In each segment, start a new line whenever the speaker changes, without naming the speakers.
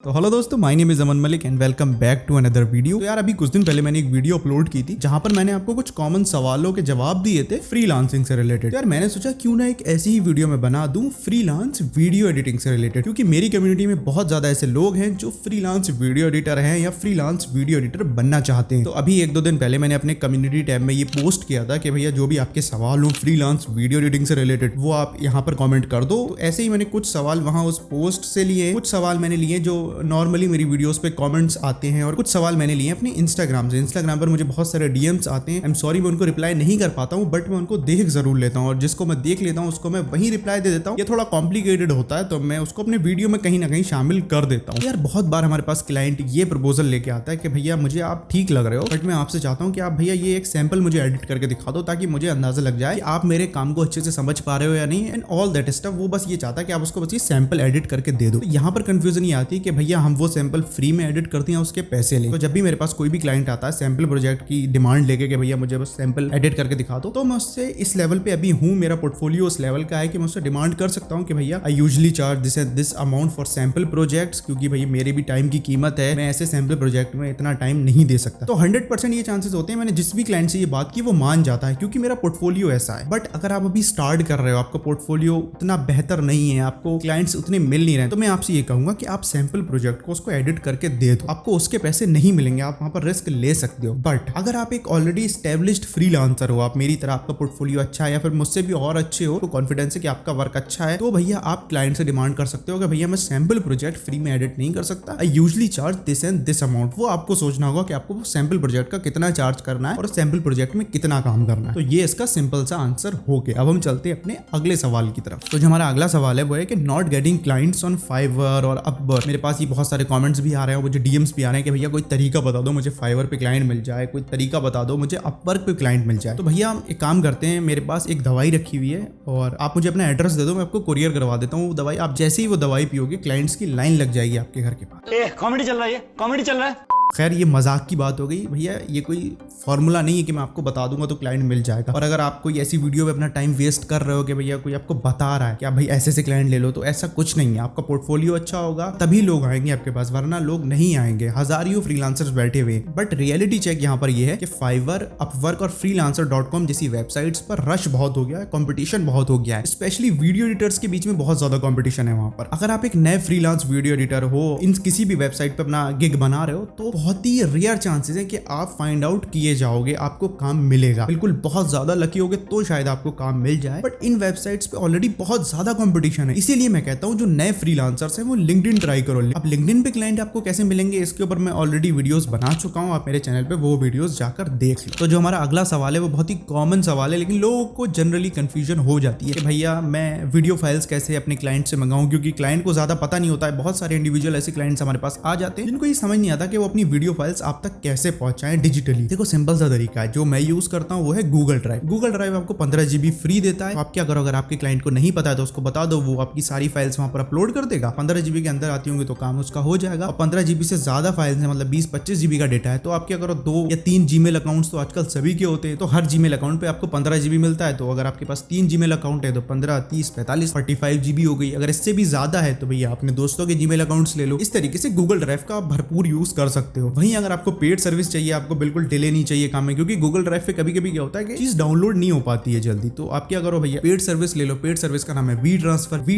तो हेलो दोस्तों, my name is Aman Malik and welcome back to another video. तो यार अभी कुछ दिन पहले मैंने एक वीडियो अपलोड की थी जहां पर मैंने आपको कुछ कॉमन सवालों के जवाब दिए थे फ्रीलांसिंग से रिलेटेड। यार मैंने सोचा क्यों ना एक ऐसी ही वीडियो में बना दूं फ्रीलांस वीडियो एडिटिंग से रिलेटेड, क्योंकि मेरी कम्युनिटी में बहुत ज्यादा ऐसे लोग हैं जो फ्रीलांस वीडियो एडिटर हैं या फ्रीलांस वीडियो एडिटर बनना चाहते हैं। तो अभी एक दो दिन पहले मैंने अपने कम्युनिटी टैब में ये पोस्ट किया था कि भैया जो भी आपके सवाल हो फ्रीलांस वीडियो एडिटिंग से रिलेटेड वो आप यहाँ पर कॉमेंट कर दो। तो ऐसे ही मैंने कुछ सवाल वहां उस पोस्ट से लिए, कुछ सवाल मैंने लिए जो नॉर्मली मेरी वीडियोस पे कमेंट्स आते हैं और कुछ सवाल मैंने लिए अपने इंस्टाग्राम से। इंस्टाग्राम पर मुझे बहुत सारे डीएम्स आते हैं। आई एम सॉरी मैं उनको रिप्लाई नहीं कर पाता हूँ, बट मैं उनको देख जरूर लेता हूँ और जिसको मैं देख लेता हूँ उसको मैं वहीं रिप्लाई दे देता हूँ। ये थोड़ा कॉम्प्लिकेटेड होता है तो मैं उसको अपने वीडियो में कहीं ना कहीं शामिल कर देता हूँ। यार बहुत बार हमारे पास क्लाइंट ये प्रपोजल लेके आता है कि भैया मुझे आप ठीक लग रहे हो, बट मैं आपसे चाहता हूँ कि आप भैया ये एक सैंपल मुझे एडिट करके दिखा दो ताकि मुझे अंदाजा लग जाए कि आप मेरे काम को अच्छे से समझ पा रहे हो या नहीं, एंड ऑल दैट स्टफ। वो बस ये चाहता है कि आप उसको बस ये सैंपल एडिट करके दे दो। तो यहाँ पर कंफ्यूजन ये आती है कि भैया हम वो सैंपल फ्री में एडिट करते हैं, उसके पैसे ले। तो जब भी मेरे पास कोई भी क्लाइंट आता है सैंपल प्रोजेक्ट की डिमांड लेके कि भैया मुझे बस सैंपल एडिट करके दिखा दो, तो मैं उससे इस लेवल पे अभी हूँ, मेरा पोर्टफोलियो उस लेवल का है कि मैं उससे डिमांड कर सकता हूँ कि भैया I usually charge this amount for sample projects, क्योंकि भैया मेरे भी टाइम की कीमत है, मैं ऐसे सैंपल प्रोजेक्ट में इतना टाइम नहीं दे सकता। तो 100% ये चांसेस होते हैं मैंने जिस भी क्लाइंट से ये बात की वो मान जाता है, क्योंकि मेरा पोर्टफोलियो ऐसा है। बट अगर आप अभी स्टार्ट कर रहे हो, आपका पोर्टफोलियो उतना बेहतर नहीं है, आपको क्लाइंट्स उतने मिल नहीं रहे, तो मैं आपसे ये कहूंगा कि आप सैंपल प्रोजेक्ट को उसको एडिट करके दे दो। आपको उसके पैसे नहीं मिलेंगे, आप वहां पर रिस्क ले सकते हो। बट अगर आप एक ऑलरेडी एस्टेब्लिश्ड फ्रीलांसर हो, आप मेरी तरह आपका पोर्टफोलियो अच्छा है या फिर मुझसे भी और अच्छे हो, तो कॉन्फिडेंस है कि आपका वर्क अच्छा है, तो भैया आप क्लाइंट से डिमांड कर सकते हो कि भैया मैं सैंपल प्रोजेक्ट फ्री में एडिट नहीं कर सकता, I usually charge this and this amount. वो आपको सोचना होगा कि आपको सैंपल प्रोजेक्ट का कितना चार्ज करना है और सैंपल प्रोजेक्ट में कितना काम करना है। तो ये इसका सिंपल सा आंसर हो गया। अब हम चलते हैं अपने अगले सवाल की तरफ। तो जो हमारा अगला सवाल है वो है कि not getting clients on Fiverr और अपवर्क। मेरे पास ये बहुत सारे कमेंट्स भी आ रहे हैं, मुझे डीएम्स भी आ रहे हैं कि भैया कोई तरीका बता दो मुझे फाइवर पे क्लाइंट मिल जाए, कोई तरीका बता दो मुझे अपवर्क पे क्लाइंट मिल जाए। तो भैया हम एक काम करते हैं, मेरे पास एक दवाई रखी हुई है और आप मुझे अपना एड्रेस दे दो, मैं आपको कुरियर करवा देता हूँ वो दवाई। आप जैसे ही वो दवाई पियोगे क्लाइंट्स की लाइन लग जाएगी आपके घर के पास।
कॉमेडी चल रहा है, कॉमेडी चल रहा है।
खैर ये मजाक की बात हो गई भैया, ये कोई फॉर्मूला नहीं है कि मैं आपको बता दूंगा तो क्लाइंट मिल जाएगा। और अगर आप कोई ऐसी वीडियो में अपना टाइम वेस्ट कर रहे हो कि भैया कोई आपको बता रहा है कि आप भाई ऐसे से क्लाइंट ले लो, तो ऐसा कुछ नहीं है। आपका पोर्टफोलियो अच्छा होगा तभी लोग आएंगे आपके पास, वरना लोग नहीं आएंगे। हजारों फ्रीलांसर्स बैठे हुए। बट रियलिटी चेक यहाँ पर यह है कि फाइवर, अपवर्क और freelancer.com जैसी वेबसाइट्स पर रश बहुत हो गया है, कॉम्पिटिशन बहुत हो गया है। स्पेशली वीडियो एडिटर्स के बीच में बहुत ज्यादा कॉम्पिटिशन है वहां पर। अगर आप एक नए फ्रीलांस वीडियो एडिटर हो, इन किसी भी वेबसाइट पर अपना गिग बना रहे हो, तो बहुत ही रेयर चांसेस है कि आप फाइंड आउट किए जाओगे, आपको काम मिलेगा। बिल्कुल बहुत ज्यादा लकी होगे तो शायद आपको काम मिल जाए, बट इन वेबसाइट्स पे ऑलरेडी बहुत ज्यादा कंपटीशन है। इसीलिए मैं कहता हूं जो नए फ्रीलांसर्स हैं वो लिंक्डइन ट्राई करो। अब लिंक्डइन पे क्लाइंट आपको कैसे मिलेंगे इसके ऊपर मैं ऑलरेडी वीडियोस बना चुका हूं, आप मेरे चैनल पे वो वीडियोस जाकर देख लो। तो जो हमारा अगला सवाल है वो बहुत ही कॉमन सवाल है, लेकिन लोगों को जनरली कंफ्यूजन हो जाती है कि भैया मैं वीडियो फाइल्स कैसे अपने क्लाइंट से मंगाऊं, क्योंकि क्लाइंट को ज्यादा पता नहीं होता है। बहुत सारे इंडिविजुअल ऐसे क्लाइंट्स हमारे पास आ जाते हैं जिनको ये समझ नहीं आता कि वो अपनी वीडियो फाइल्स आप तक कैसे पहुंचाएं डिजिटली। देखो सिंपल सा तरीका है, जो मैं यूज करता हूं वो है गूगल ड्राइव। गूगल ड्राइव आपको 15 GB फ्री देता है। तो आप क्या करो, अगर आपके क्लाइंट को नहीं पता है तो उसको बता दो, वो आपकी सारी फाइल्स वहां पर अपलोड कर देगा। 15 GB के अंदर आती होंगी तो काम उसका हो जाएगा। और 15 GB से ज्यादा फाइल्स है, मतलब 20-25 GB का डेटा है, तो आप क्या करो 2 या 3 जीमेल अकाउंट्स तो आजकल सभी के होते हैं, तो हर जीमेल अकाउंट पे आपको 15 GB मिलता है। तो अगर आपके पास 3 जीमेल अकाउंट है तो 15, 30, 45, 45 GB हो गई। अगर इससे भी ज्यादा है तो भैया अपने दोस्तों के जीमेल अकाउंट्स ले लो। इस तरीके से गूगल ड्राइव का भरपूर यूज कर सकते हो। वहीं अगर आपको पेड सर्विस चाहिए, आपको बिल्कुल डिले नहीं चाहिए काम में, क्योंकि गूगल ड्राइव पे कभी कभी क्या होता है कि चीज डाउनलोड नहीं हो पाती है जल्दी, तो आप क्या करो भैया पेड सर्विस ले लो। पेड सर्विस का नाम है वी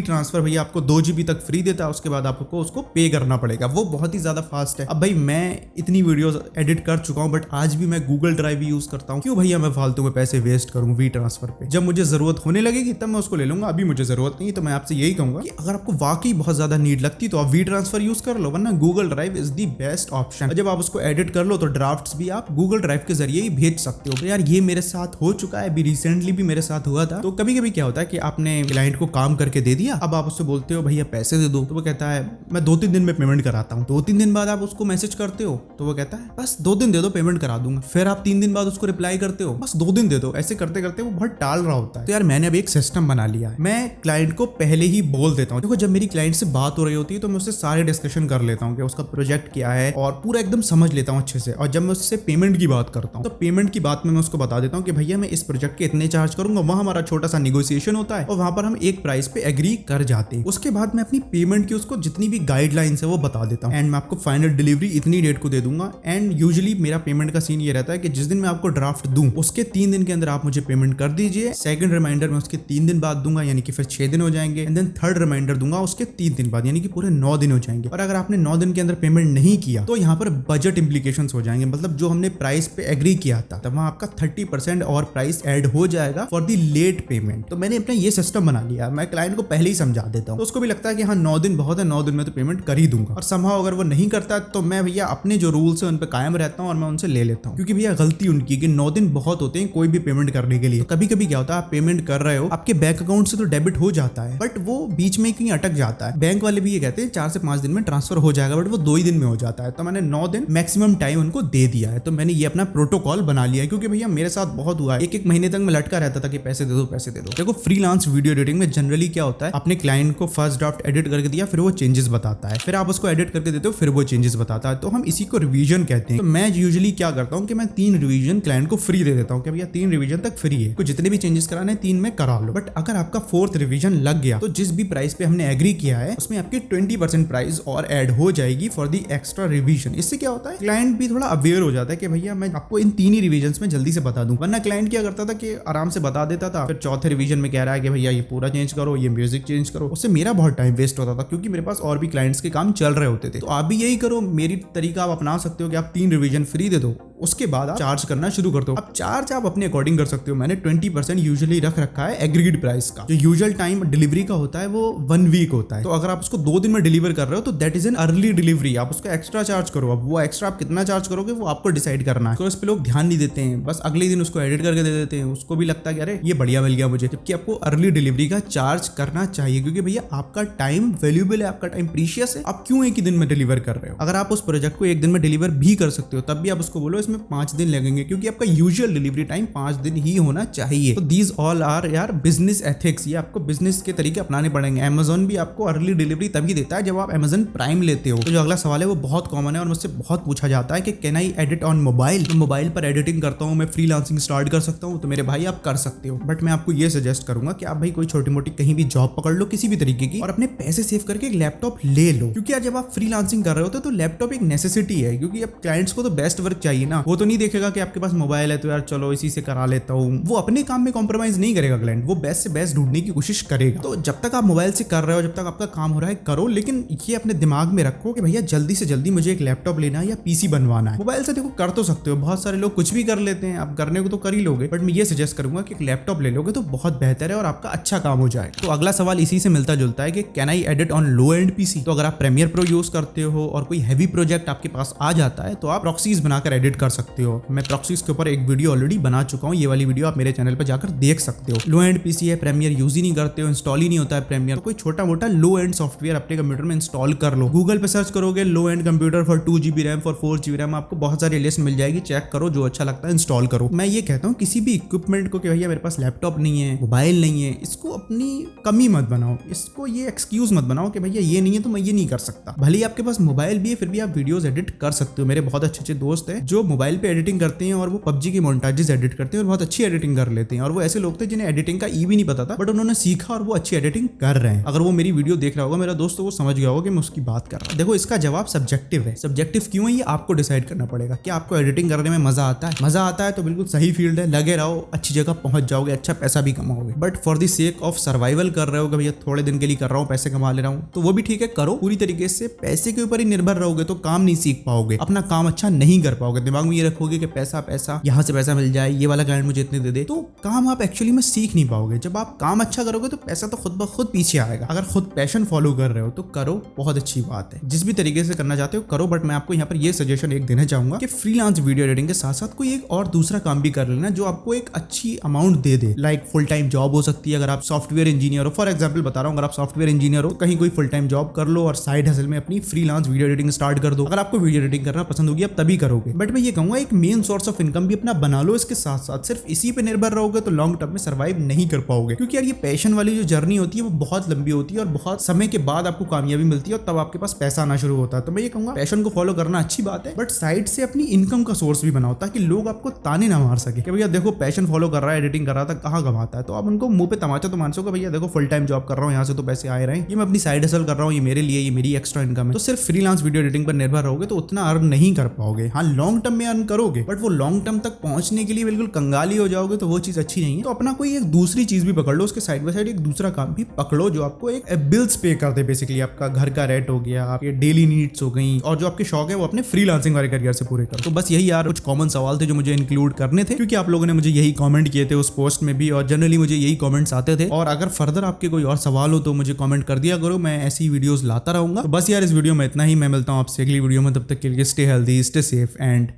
ट्रांसफर भैया आपको 2 GB तक फ्री देता है, उसके बाद आपको उसको पे करना पड़ेगा। वो बहुत ही ज्यादा फास्ट है। अब भाई मैं इतनी वीडियोस एडिट कर चुका हूं, बट आज भी मैं गूगल ड्राइव यूज करता हूं। क्यों भैया मैं फालतू में पैसे वेस्ट करूं वी ट्रांसफर पे? जब मुझे जरूरत होने लगेगी तब मैं उसको ले लूंगा, अभी मुझे जरूरत नहीं। तो मैं आपसे यही कहूंगा कि अगर आपको वाकई बहुत ज्यादा नीड लगती तो आप वी ट्रांसफर यूज कर लो, वरना Google drive is the best option. जब आप उसको एडिट कर लो तो ड्राफ्ट्स भी आप गूगल ड्राइव के जरिए ही भेज सकते हो। तो यार ये मेरे साथ हो चुका है, अभी रिसेंटली भी मेरे साथ हुआ था। तो कभी कभी क्या होता है कि आपने क्लाइंट को काम करके दे दिया, अब आप उससे बोलते हो भैया पैसे दे दो, तो वो कहता है मैं 2-3 दिन में पेमेंट कराता हूँ। 2-3 दिन बाद आप उसको मैसेज करते हो तो वो कहता है बस 2 दिन दे दो पेमेंट करा दूंगा। फिर आप 3 दिन बाद उसको रिप्लाई करते हो बस 2 दिन दे दो। ऐसे करते करते वो बहुत टाल रहा होता है। तो यार मैंने अभी एक सिस्टम बना लिया है, मैं क्लाइंट को पहले ही बोल देता हूँ। देखो जब मेरी क्लाइंट से बात हो रही होती है तो मैं उससे सारे डिस्कशन कर लेता हूँ कि उसका प्रोजेक्ट क्या है और पूरा एकदम समझ लेता हूँ अच्छे से। और जब मैं उससे पेमेंट की बात करता हूँ तो पेमेंट की बात में मैं उसको बता देता हूँ कि भैया मैं इस प्रोजेक्ट के इतने चार्ज करूंगा। वहाँ हमारा छोटा सा निगोशिएशन होता है और वहाँ पर हम एक प्राइस पे एग्री कर जाते हैं। उसके बाद मैं अपनी पेमेंट की उसको जितनी भी गाइडलाइंस है वो बता देता हूँ एंड मैं आपको फाइनल डिलीवरी इतनी डेट को दे दूंगा। एंड यूजुअली मेरा पेमेंट का सीन ये रहता है कि जिस दिन मैं आपको ड्राफ्ट दूं उसके 3 दिन के अंदर आप मुझे पेमेंट कर दीजिए। सेकंड रिमाइंडर मैं उसके 3 दिन बाद दूंगा यानी कि फिर 6 दिन हो जाएंगे। एंड देन थर्ड रिमाइंडर दूंगा उसके 3 दिन बाद यानी कि पूरे 9 दिन हो जाएंगे। और अगर आपने 9 दिन के अंदर पेमेंट नहीं किया तो यहाँ पर बजट इंप्लीकेशंस हो जाएंगे। मतलब जो हमने प्राइस पे एग्री किया था तब वहाँ आपका 30% और प्राइस ऐड हो जाएगा फॉर दी लेट पेमेंट। तो मैंने अपना ये सिस्टम बना लिया, मैं क्लाइंट को पहले ही समझा देता हूँ तो उसको भी लगता है कि हाँ 9 दिन बहुत है, 9 दिन में तो पेमेंट कर ही दूंगा। और समहाउ अगर वो नहीं करता तो मैं भैया अपने जो रूल्स है उन पे कायम रहता हूँ और मैं उनसे ले लेता हूँ, क्योंकि भैया गलती उनकी कि 9 दिन बहुत होते हैं कोई भी पेमेंट करने के लिए। तो कभी कभी क्या होता है आप पेमेंट कर रहे हो, आपके बैंक अकाउंट से तो डेबिट हो जाता है बट वो बीच में कहीं अटक जाता है। बैंक वाले भी ये कहते हैं 4 से 5 दिन में ट्रांसफर हो जाएगा बट वो 2 ही दिन में हो जाता है। तो मैंने 9 दिन मैक्सिमम टाइम उनको दे दिया है। तो मैंने ये अपना प्रोटोकॉल बना लिया है, क्योंकि भैया मेरे साथ बहुत हुआ है, एक महीने तक मैं लटका रहता था कि पैसे दे दो पैसे दे दो। देखो फ्रीलांस वीडियो एडिटिंग में जनरली क्या होता है, अपने क्लाइंट को फर्स्ट ड्राफ्ट एडिट करके दिया, फिर वो चेंजेस बताता है, फिर आप उसको एडिट करके देते हो, फिर वो चेंजेस बताता है। तो हम इसी को रिवीजन कहते हैं। तो मैं यूजुअली क्या करता हूँ कि मैं 3 रिवीजन क्लाइंट को फ्री दे देता हूँ कि भैया 3 रिवीजन तक फ्री है, कुछ जितने भी चेंजेस कराने 3 में करा लो। बट अगर आपका 4th रिवीजन लग गया तो जिस भी प्राइस पे हमने एग्री किया है उसमें आपकी 20% प्राइस और ऐड हो जाएगी फॉर दी एक्स्ट्रा रिवीजन। इससे क्या होता है क्लाइंट भी थोड़ा अवेयर हो जाता है कि भैया मैं आपको इन 3 ही रिवीजन में जल्दी से बता दूं। वरना क्लाइंट क्या करता था कि आराम से बता देता था, फिर 4th रिवीजन में कह रहा है कि भैया ये पूरा चेंज करो, ये म्यूजिक चेंज करो। उससे मेरा बहुत टाइम वेस्ट होता था, क्योंकि मेरे पास और भी क्लाइंट्स के काम चल रहे होते थे। तो आप भी यही करो, मेरी तरीका आप अपना सकते हो कि आप 3 रिवीजन फ्री दे दो, उसके बाद आप चार्ज करना शुरू कर दो। अब चार्ज आप अपने अकॉर्डिंग कर सकते हो। मैंने 20% यूजुअली रख रखा है एग्रीगेट प्राइस का। जो यूजुअल टाइम डिलीवरी का होता है वो 1 वीक होता है। तो अगर आप उसको 2 दिन में डिलीवर कर रहे हो तो that is an early delivery, आप उसका एक्स्ट्रा चार्ज करो। अब वो एक्स्ट्रा आप कितना चार्ज करोगे वो आपको डिसाइड करना है। तो इस पे लोग ध्यान नहीं देते हैं, बस अगले दिन उसको एडिट करके दे देते हैं। उसको भी लगता है कि अरे ये बढ़िया मिल गया मुझे, जबकि आपको अर्ली डिलीवरी का चार्ज करना चाहिए, क्योंकि भैया आपका टाइम वैल्यूएबल है, आपका टाइम प्रीशियस है। आप क्यों एक ही दिन में डिलीवर कर रहे हो? अगर आप उस प्रोजेक्ट को 1 दिन में डिलीवर भी कर सकते हो तब भी आप उसको बोलो इसमें 5 दिन लगेंगे, क्योंकि आपका यूजुअल डिलीवरी टाइम 5 दिन ही होना चाहिए। तो दीज ऑल आर यार बिजनेस एथिक्स, ये आपको बिजनेस के तरीके अपनाने पड़ेंगे। Amazon भी आपको अर्ली डिलीवरी तभी देता है जब आप Amazon प्राइम लेते हो। तो जो अगला सवाल है वो बहुत कॉमन है और मुझसे बहुत पूछा जाता है कि can I edit on mobile? तो मोबाइल पर एडिटिंग करता हूँ मैं, फ्रीलांसिंग स्टार्ट कर सकता हूँ? तो मेरे भाई आप कर सकते हो, बट मैं आपको ये सजेस्ट करूंगा कि आप भाई कोई छोटी मोटी कहीं भी जॉब पकड़ लो किसी भी तरीके की और अपने पैसे सेव करके एक लैपटॉप ले लो। क्योंकि आज जब आप फ्रीलांसिंग कर रहे होते तो लैपटॉप एक नेसेसिटी है, क्योंकि अब क्लाइंट्स को तो बेस्ट वर्क चाहिए ना। वो तो नहीं देखेगा कि आपके पास मोबाइल है तो यार चलो इसी से करा लेता हूँ। वो अपने काम में कॉम्प्रोमाइज नहीं करेगा क्लाइंट, वो बेस्ट से बेस्ट ढूंढने की कोशिश करेगा। तो जब तक आप मोबाइल से कर रहे हो, जब तक आपका काम हो रहा है करो, लेकिन ये अपने दिमाग में रखो कि भैया जल्दी से जल्दी मुझे एक लैपटॉप लेना है या पीसी बनवाना है। मोबाइल से देखो कर तो सकते हो, बहुत सारे लोग कुछ भी कर लेते हैं, आप करने को तो कर ही लोगे, बट मैं ये सजेस्ट करूंगा कि एक लैपटॉप ले लोगे तो बहुत बेहतर है और आपका अच्छा काम हो जाएगा। तो अगला सवाल इसी से मिलता जुलता है कि can I edit on low and PC? तो अगर आप प्रीमियर प्रो यूज करते हो और कोई हैवी प्रोजेक्ट आपके पास आ जाता है तो आप प्रॉक्सीज बनाकर एडिट कर सकते हो। मैं प्रॉक्सीज के ऊपर एक वीडियो ऑलरेडी बना चुका हूँ, ये वाली वीडियो आप मेरे चैनल पर जाकर देख सकते हो। लो एंड पीसी है, प्रीमियर यूज ही नहीं करते हो, इंस्टॉल ही नहीं होता है प्रीमियर, तो कोई छोटा मोटा लो एंड सॉफ्टवेयर अपने कंप्यूटर में इंस्टॉल कर लो। गूगल पे सर्च करोगे low end computer for 2 GB RAM for 4 GB RAM, आपको बहुत सारी लिस्ट मिल जाएगी, चेक करो जो अच्छा लगता है इंस्टॉल करो। मैं ये कहता हूँ किसी भी इक्विपमेंट को कि भैया मेरे पास लैपटॉप नहीं है, मोबाइल नहीं है, इसको अपनी कमी मत बनाओ, इसको ये एक्सक्यूज मत बनाओ कि भैया ये नहीं है तो मैं ये नहीं कर सकता। भले ही आपके पास मोबाइल भी है फिर भी आप वीडियोस एडिट कर सकते हो। मेरे बहुत अच्छे दोस्त हैं जो मोबाइल पे एडिटिंग करते हैं और वो PUBG की मोन्टाजेस एडिट करते हैं और बहुत अच्छी एडिटिंग कर लेते हैं। और वो ऐसे लोग थे जिन्हें एडिटिंग का भी नहीं पता था, बट उन्होंने सीखा और वो अच्छी एडिटिंग कर रहे हैं। अगर वो मेरी वीडियो देख रहा होगा मेरा दोस्त तो वो समझ गया होगा कि मैं उसकी बात कर रहा हूँ। देखो इसका जवाब सब्जेक्टिव है। सब्जेक्टिव क्यों है ये आपको डिसाइड करना पड़ेगा। कि आपको एडिटिंग करने में मजा आता है? मजा आता है तो बिल्कुल सही फील्ड है, लगे रहो, अच्छी जगह पहुंच जाओगे, अच्छा पैसा भी कमाओगे। But for the sake of survival कर रहे हो कि भैया थोड़े दिन के लिए कर रहा हूँ, पैसे कमा ले रहा हूँ, तो वो भी ठीक है, करो। पूरी तरीके से पैसे के ऊपर ही निर्भर रहोगे तो काम नहीं सीख पाओगे, अपना काम अच्छा नहीं कर पाओगे। दिमाग में ये रखोगे कि पैसा पैसा, यहाँ से पैसा मिल जाए, ये वाला क्लाइंट मुझे इतने दे दे, तो काम आप एक्चुअली में सीख नहीं पाओगे। जब आप काम अच्छा करोगे तो पैसा तो खुद ब खुद पीछे आएगा। अगर खुद पैशन फॉलो कर रहे हो तो करो, बहुत अच्छी बात है। जिस भी तरीके से करना चाहते हो करो, बट मैं आपको यहाँ पर ये सजेशन एक देना चाहूंगा कि फ्रीलांस वीडियो एडिटिंग के साथ साथ कोई एक और दूसरा काम भी कर लेना जो आपको एक अच्छी अमाउंट दे दे। लाइक फुल टाइम जॉब हो सकती है, अगर आप सॉफ्टवेयर इंजीनियर हो, फॉर एग्जाम्पल बता रहा हूँ, अगर आप सॉफ्टवेयर इंजीनियर हो तो कहीं कोई फुल टाइम जॉब कर लो और साइड हसल में अपनी फ्रीलांस वीडियो एडिटिंग स्टार्ट कर दो। अगर आपको वीडियो एडिटिंग करना पसंद होगी आप तभी करोगे, बट मैं ये कहूंगा एक मेन सोर्स ऑफ इनकम भी अपना बना लो। इसके साथ साथ सिर्फ इसी पे निर्भर रहोगे तो लॉन्ग टर्म में सर्वाइव नहीं कर पाओगे, क्योंकि यार ये पैशन वाली जो जर्नी होती है वो बहुत लंबी होती है और बहुत समय के बाद आपको कामयाबी मिलती है और तब आपके पास पैसा आना शुरू होता है। तो मैं ये कहूंगा पैशन को फॉलो फॉलो करना अच्छी बात है, बट साइड से अपनी इनकम का सोर्स भी बनाओ ताकि लोग आपको ताने ना मार सके कि भैया देखो पैशन फॉलो कर रहा है, एडिटिंग कर रहा था, कहाँ कमाता है। तो आप उनको मुंह पे तमाचा तो मान सको, भैया देखो फुल टाइम जॉब कर रहा हूँ, यहाँ से तो पैसे आए रहे हैं, ये मैं अपनी साइड हसल कर रहा हूँ, ये मेरे लिए, ये मेरी एक्स्ट्रा इनकम है। तो सिर्फ फ्रीलांस वीडियो एडिटिंग पर निर्भर रहोगे तो उतना अर्न नहीं कर पाओगे। हाँ, लॉन्ग टर्म में अर्न करोगे, बट वो लॉन्ग टर्म तक पहुंचने के लिए बिल्कुल कंगाली हो जाओगे, तो वो चीज अच्छी नहीं है। तो अपना कोई एक दूसरी चीज भी पकड़ लो, उसके साइड बाय साइड एक दूसरा काम भी पकड़ो जो आपको एक बिल्स पे कर दे। बेसिकली आपका घर का रेंट हो गया, आपके डेली नीड्स हो गई, और जो आपके शौक है वो अपने फ्रीलांसिंग वाले करियर से पूरे करो। तो बस यही यार कुछ कॉमन सवाल थे जो मुझे इंक्लूड करने थे, क्योंकि आप लोगों ने मुझे यही कमेंट किए थे उस पोस्ट में भी, और जनरली मुझे यही कमेंट्स आते थे। और अगर फर्दर आपके कोई और सवाल हो तो मुझे कमेंट कर दिया करो, मैं ऐसी वीडियोस लाता रहूंगा। तो बस यार इस वीडियो में इतना ही, मैं मिलता हूं आपसे अगली वीडियो में, तब तक के लिए stay healthy, stay safe and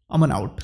Aman out.